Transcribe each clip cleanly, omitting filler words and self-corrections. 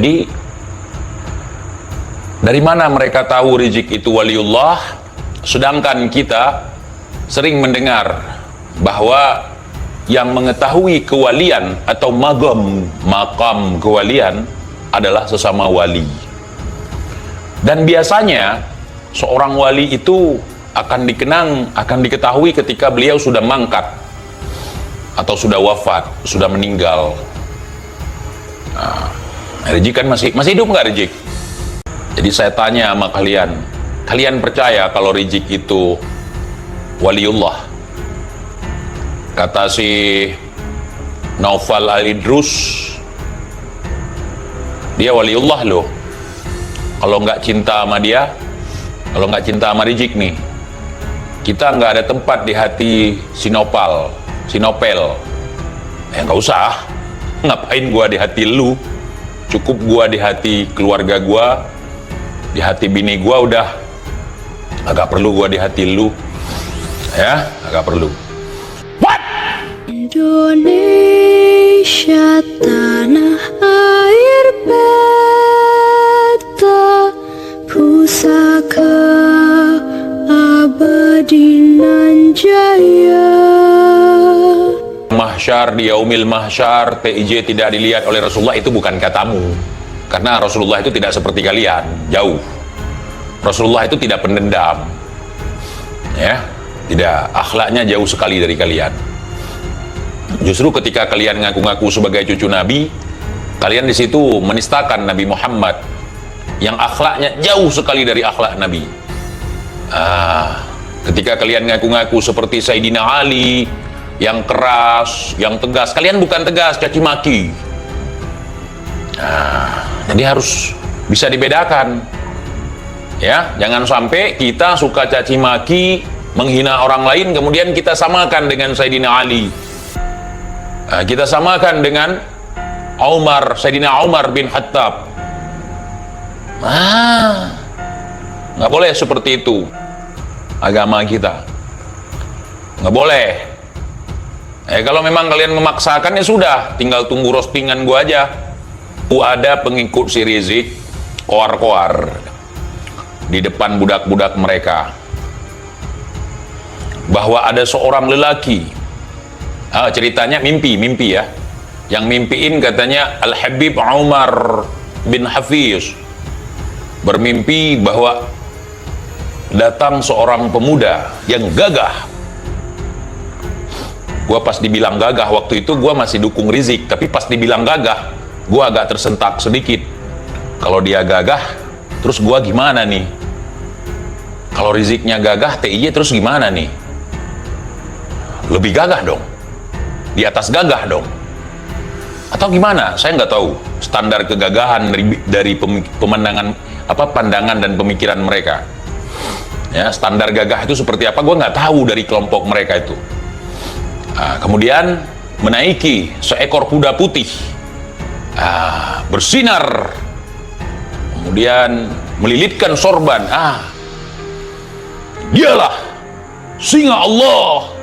Jadi dari mana mereka tahu Rizik itu waliullah, sedangkan kita sering mendengar bahwa yang mengetahui kewalian atau makam kewalian adalah sesama wali. Dan biasanya seorang wali itu akan diketahui ketika beliau sudah mangkat atau sudah wafat, sudah meninggal. Nah, Rizik kan masih hidup nggak Rizik? Jadi saya tanya sama kalian percaya kalau Rizik itu waliullah? Kata si Naufal Al-Idrus, dia waliullah loh. Kalau nggak cinta sama dia, kalau nggak cinta sama Rizik nih, kita nggak ada tempat di hati Sinopel. Nggak usah, ngapain gua di hati lu? Cukup gua di hati keluarga gua, di hati bini gua udah. Agak perlu gua di hati lu, ya, agak perlu. What? Indonesia tanah air beta, pusaka abadi nan jaya. Mahsyar, di yaumil mahsyar, TIJ tidak dilihat oleh Rasulullah, itu bukan katamu. Karena Rasulullah itu tidak seperti kalian, jauh. Rasulullah itu tidak pendendam, ya, tidak, akhlaknya jauh sekali dari kalian. Justru ketika kalian ngaku-ngaku sebagai cucu Nabi, kalian di situ menistakan Nabi Muhammad yang akhlaknya jauh sekali dari akhlak Nabi. Ketika kalian ngaku-ngaku seperti Sayyidina Ali, yang keras, yang tegas, kalian bukan tegas, caci maki. Jadi harus bisa dibedakan, ya. Jangan sampai kita suka caci maki, menghina orang lain, kemudian kita samakan dengan Sayyidina Ali. Kita samakan dengan Sayyidina Umar bin Khattab. Nggak boleh seperti itu agama kita, nggak boleh. Kalau memang kalian memaksakan, ya sudah, tinggal tunggu roastingan gua aja. Ada pengikut si Rizik koar-koar di depan budak-budak mereka bahwa ada seorang lelaki, ceritanya mimpi ya, yang mimpiin katanya Al-Habib Umar bin Hafiz bermimpi bahwa datang seorang pemuda yang gagah. Gua pas dibilang gagah waktu itu, gua masih dukung Rizik, tapi pas dibilang gagah, gua agak tersentak sedikit. Kalau dia gagah, terus gua gimana nih? Kalau Riziknya gagah, TIJ terus gimana nih? Lebih gagah dong, di atas gagah dong, atau gimana? Saya nggak tahu standar kegagahan dari pandangan dan pemikiran mereka. Ya, standar gagah itu seperti apa? Gua nggak tahu dari kelompok mereka itu. Kemudian menaiki seekor kuda putih, bersinar, kemudian melilitkan sorban. Dialah singa Allah,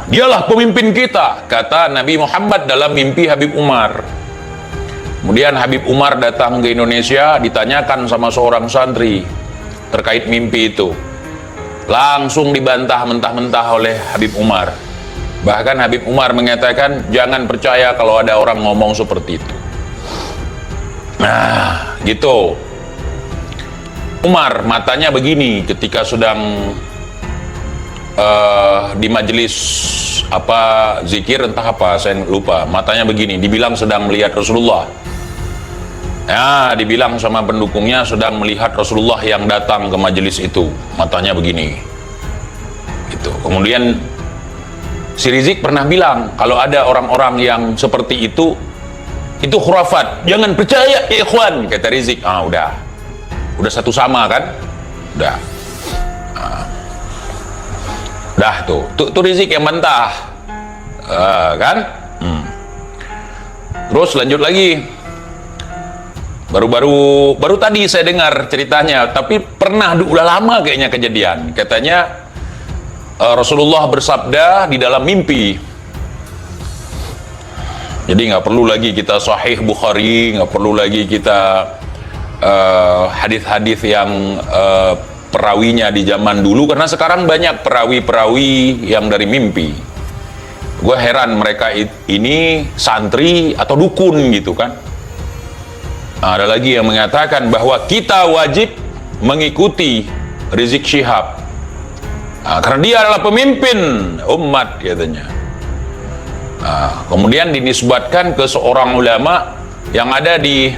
dialah pemimpin kita, kata Nabi Muhammad dalam mimpi Habib Umar. Kemudian Habib Umar datang ke Indonesia, ditanyakan sama seorang santri terkait mimpi itu. Langsung dibantah mentah-mentah oleh Habib Umar. Bahkan Habib Umar mengatakan, jangan percaya kalau ada orang ngomong seperti itu. Gitu. Umar matanya begini ketika sedang di majelis zikir entah apa, saya lupa. Matanya begini, dibilang sedang melihat Rasulullah. Dibilang sama pendukungnya sedang melihat Rasulullah yang datang ke majelis itu, matanya begini gitu. Kemudian si Rizik pernah bilang kalau ada orang-orang yang seperti itu khurafat, jangan percaya ikhwan, kata Rizik. Udah satu sama kan, udah tuh Rizik yang mentah, kan. Terus lanjut lagi. Baru tadi saya dengar ceritanya, tapi udah lama kayaknya kejadian. Katanya Rasulullah bersabda di dalam mimpi, Jadi nggak perlu lagi kita Sahih Bukhari, nggak perlu lagi kita hadis-hadis yang perawinya di zaman dulu, karena sekarang banyak perawi-perawi yang dari mimpi. Gue heran mereka ini santri atau dukun gitu kan. Ada lagi yang mengatakan bahwa kita wajib mengikuti Rizik Syihab karena dia adalah pemimpin umat katanya. Kemudian dinisbatkan ke seorang ulama yang ada di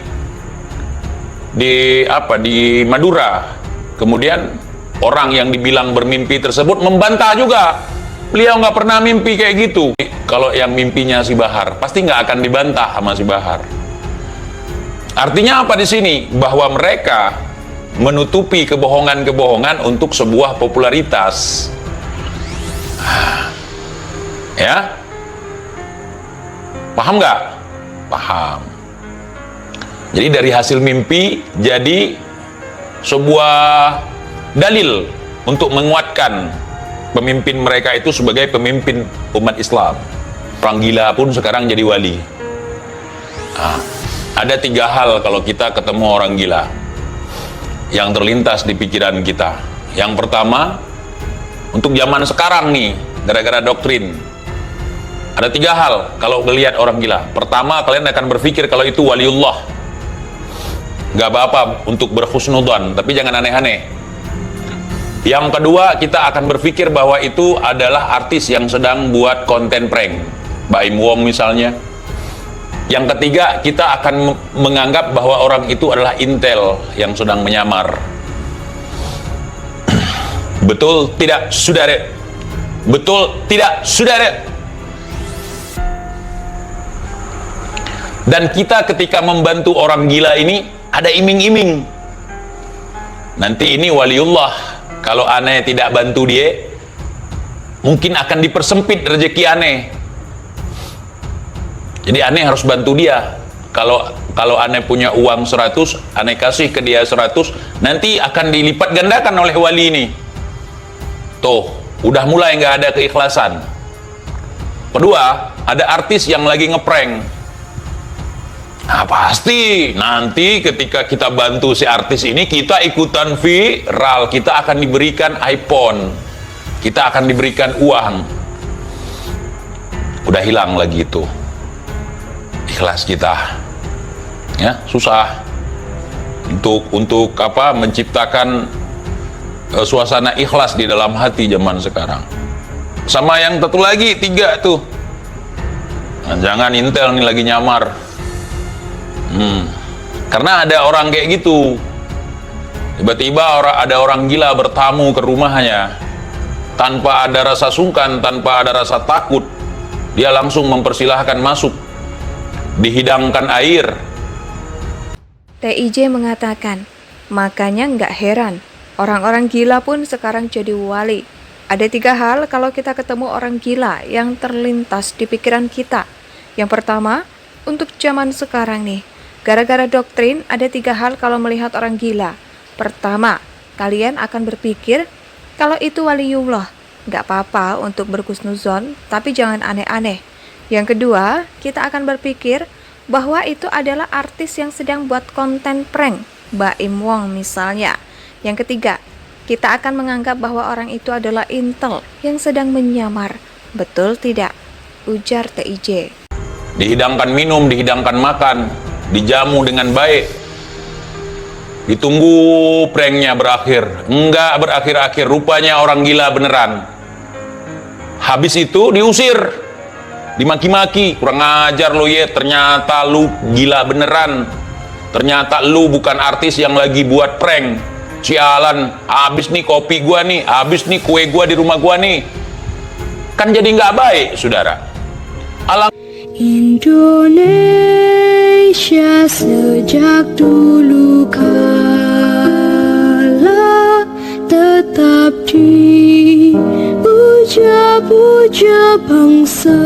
Madura. Kemudian orang yang dibilang bermimpi tersebut membantah juga. Beliau nggak pernah mimpi kayak gitu. Kalau yang mimpinya si Bahar pasti nggak akan dibantah sama si Bahar. Artinya apa di sini? Bahwa mereka menutupi kebohongan-kebohongan untuk sebuah popularitas. Ya? Paham nggak? Paham. Jadi dari hasil mimpi jadi sebuah dalil untuk menguatkan pemimpin mereka itu sebagai pemimpin umat Islam. Orang gila pun sekarang jadi wali. Ada 3 hal kalau kita ketemu orang gila yang terlintas di pikiran kita. Yang pertama, untuk zaman sekarang nih, gara-gara doktrin, ada 3 hal kalau melihat orang gila. Pertama, kalian akan berpikir kalau itu waliullah. Gak apa-apa untuk berhusnudzon, tapi jangan aneh-aneh. Yang kedua, kita akan berpikir bahwa itu adalah artis yang sedang buat konten prank, Baim Wong misalnya. Yang ketiga, kita akan menganggap bahwa orang itu adalah intel yang sedang menyamar. Betul tidak, saudara? Betul tidak, saudara? Dan kita ketika membantu orang gila ini ada iming-iming. Nanti ini waliullah, kalau aneh tidak bantu dia, mungkin akan dipersempit rezeki aneh. Jadi aneh harus bantu dia. Kalau aneh punya uang 100, aneh kasih ke dia 100, nanti akan dilipat gandakan oleh wali ini. Tuh, udah mulai nggak ada keikhlasan. Kedua, ada artis yang lagi ngeprank. Nah pasti nanti ketika kita bantu si artis ini, kita ikutan viral, kita akan diberikan iPhone, kita akan diberikan uang. Udah hilang lagi itu ikhlas kita, ya susah untuk apa menciptakan suasana ikhlas di dalam hati zaman sekarang. Sama yang satu lagi, 3 tuh, nah, jangan intel nih lagi nyamar. Karena ada orang kayak gitu, tiba-tiba ada orang gila bertamu ke rumahnya tanpa ada rasa sungkan, tanpa ada rasa takut, dia langsung mempersilahkan masuk, dihidangkan air. TIJ mengatakan, makanya nggak heran orang-orang gila pun sekarang jadi wali. Ada 3 hal kalau kita ketemu orang gila yang terlintas di pikiran kita. Yang pertama, untuk zaman sekarang nih, gara-gara doktrin, ada 3 hal kalau melihat orang gila. Pertama, kalian akan berpikir kalau itu waliullah. Nggak apa-apa untuk berhusnuzon, tapi jangan aneh-aneh. Yang kedua, kita akan berpikir bahwa itu adalah artis yang sedang buat konten prank, Baim Wong misalnya. Yang ketiga, kita akan menganggap bahwa orang itu adalah intel yang sedang menyamar. Betul tidak? Ujar TIJ. Dihidangkan minum, dihidangkan makan, dijamu dengan baik, ditunggu pranknya berakhir. Enggak berakhir-akhir, rupanya orang gila beneran. Habis itu diusir, dimaki-maki, kurang ajar lo ya, ternyata lu gila beneran, ternyata lu bukan artis yang lagi buat prank. Sialan, habis nih kopi gua nih, habis nih kue gua di rumah gua nih. Kan jadi nggak baik, saudara. Indonesia sejak dulu kala tetap dipuja-puja bangsa.